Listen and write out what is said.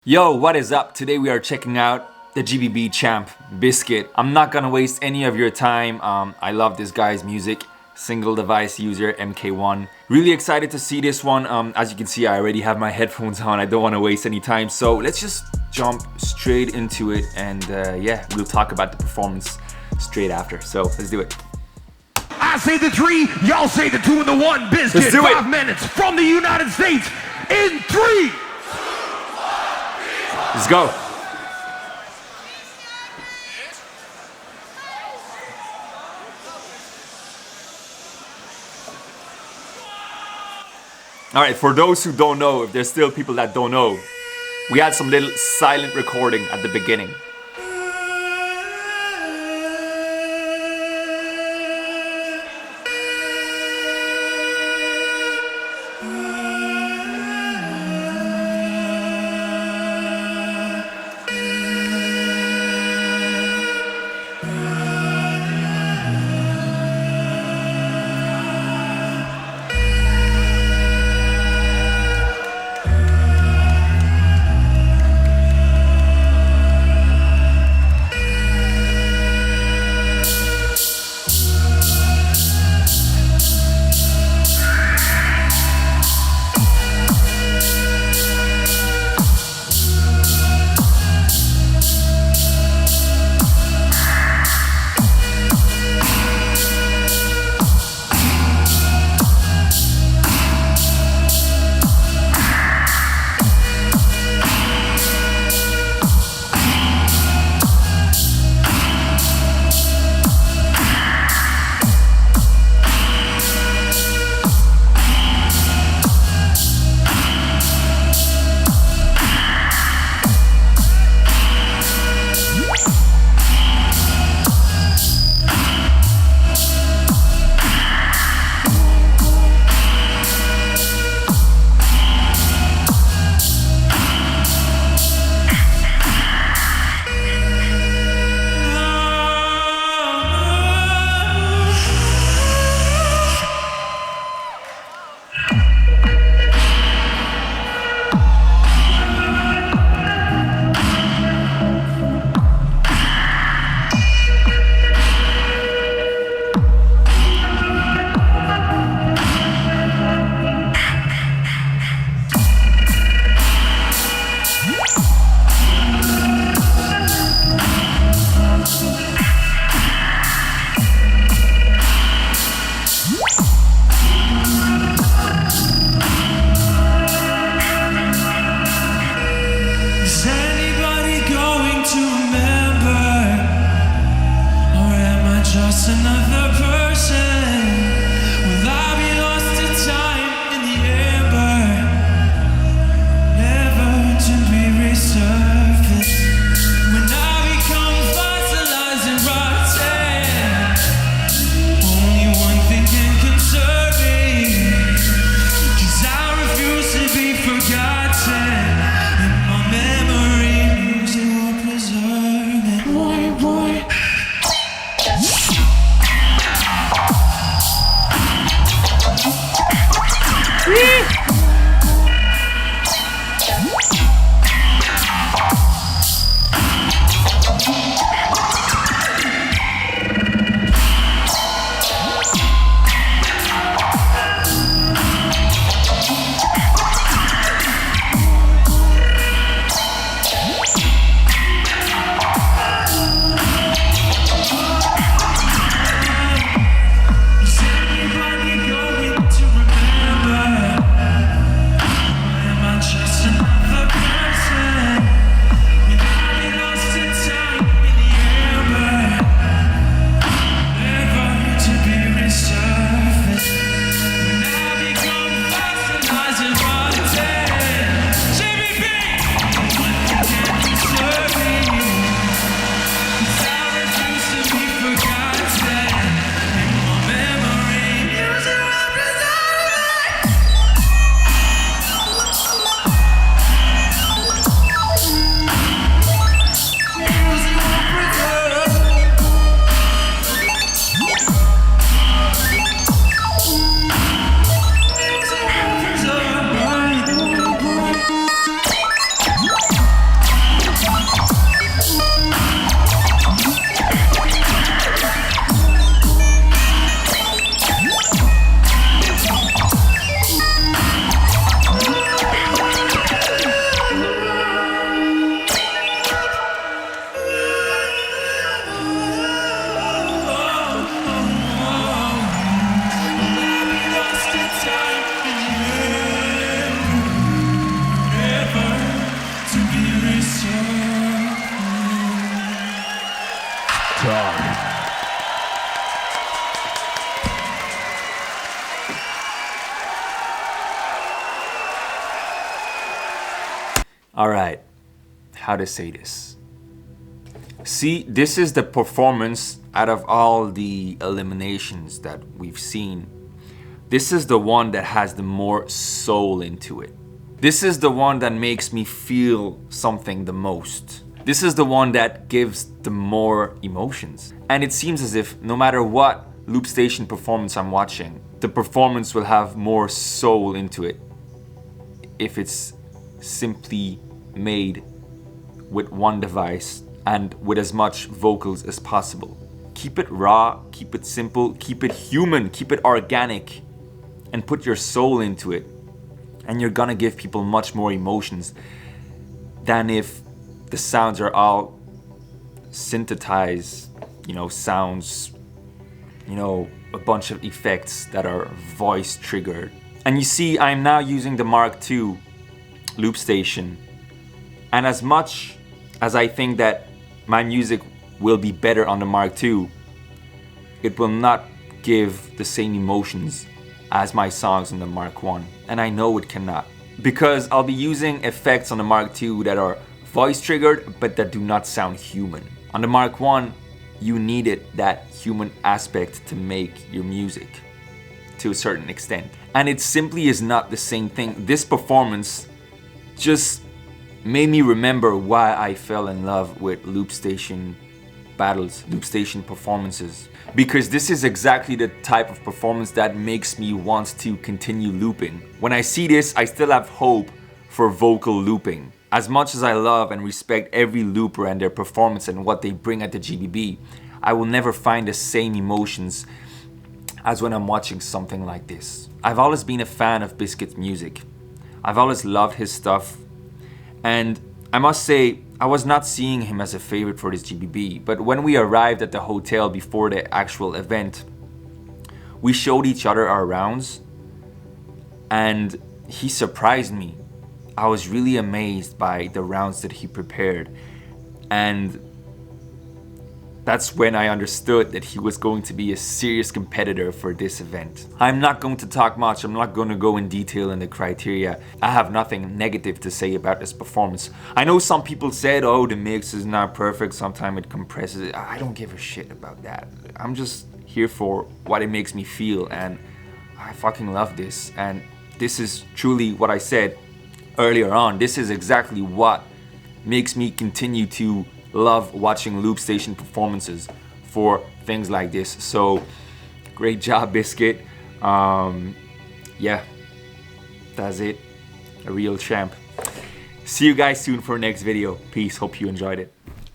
Yo, what is up? Today we are checking out the GBB champ, BizKit. I'm not gonna waste any of your time. I love this guy's music. Single device user, MK1. Really excited to see this one. As you can see, I already have my headphones on. I don't wanna waste any time. So let's just jump straight into it and yeah, we'll talk about the performance straight after. So let's do it. I say the 3, y'all say the 2 and the 1. BizKit, 5 minutes from the United States in 3. Let's go. All right, for those who don't know, if there's still people that don't know, we had some little silent recording at the beginning. Alright, how to say this? See, this is the performance out of all the eliminations that we've seen. This is the one that has the more soul into it. This is the one that makes me feel something the most. This is the one that gives the more emotions. And it seems as if no matter what Loopstation performance I'm watching, the performance will have more soul into it if it's simply made with one device and with as much vocals as possible. Keep it raw, keep it simple, keep it human, keep it organic, and put your soul into it. And you're gonna give people much more emotions than if the sounds are all synthesized, sounds, a bunch of effects that are voice triggered. And you see, I'm now using the Mark II Loopstation. And as much as I think that my music will be better on the Mark II, it will not give the same emotions as my songs on the Mark I. And I know it cannot. Because I'll be using effects on the Mark II that are voice triggered, but that do not sound human. On the Mark I, you needed that human aspect to make your music to a certain extent. And it simply is not the same thing. This performance just made me remember why I fell in love with Loopstation battles, Loopstation performances. Because this is exactly the type of performance that makes me want to continue looping. When I see this, I still have hope for vocal looping. As much as I love and respect every looper and their performance and what they bring at the GBB, I will never find the same emotions as when I'm watching something like this. I've always been a fan of BizKit's music. I've always loved his stuff. And I must say, I was not seeing him as a favorite for this GBB, but when we arrived at the hotel before the actual event, we showed each other our rounds, and he surprised me. I was really amazed by the rounds that he prepared, and that's when I understood that he was going to be a serious competitor for this event. I'm not going to talk much, I'm not going to go in detail in the criteria. I have nothing negative to say about this performance. I know some people said, oh, the mix is not perfect, sometimes it compresses it. I don't give a shit about that. I'm just here for what it makes me feel, and I fucking love this. And this is truly what I said earlier on. This is exactly what makes me continue to love watching Loopstation performances for things like this. So great job, BizKit. Yeah, that's it. A real champ. See you guys soon for next video. Peace. Hope you enjoyed it.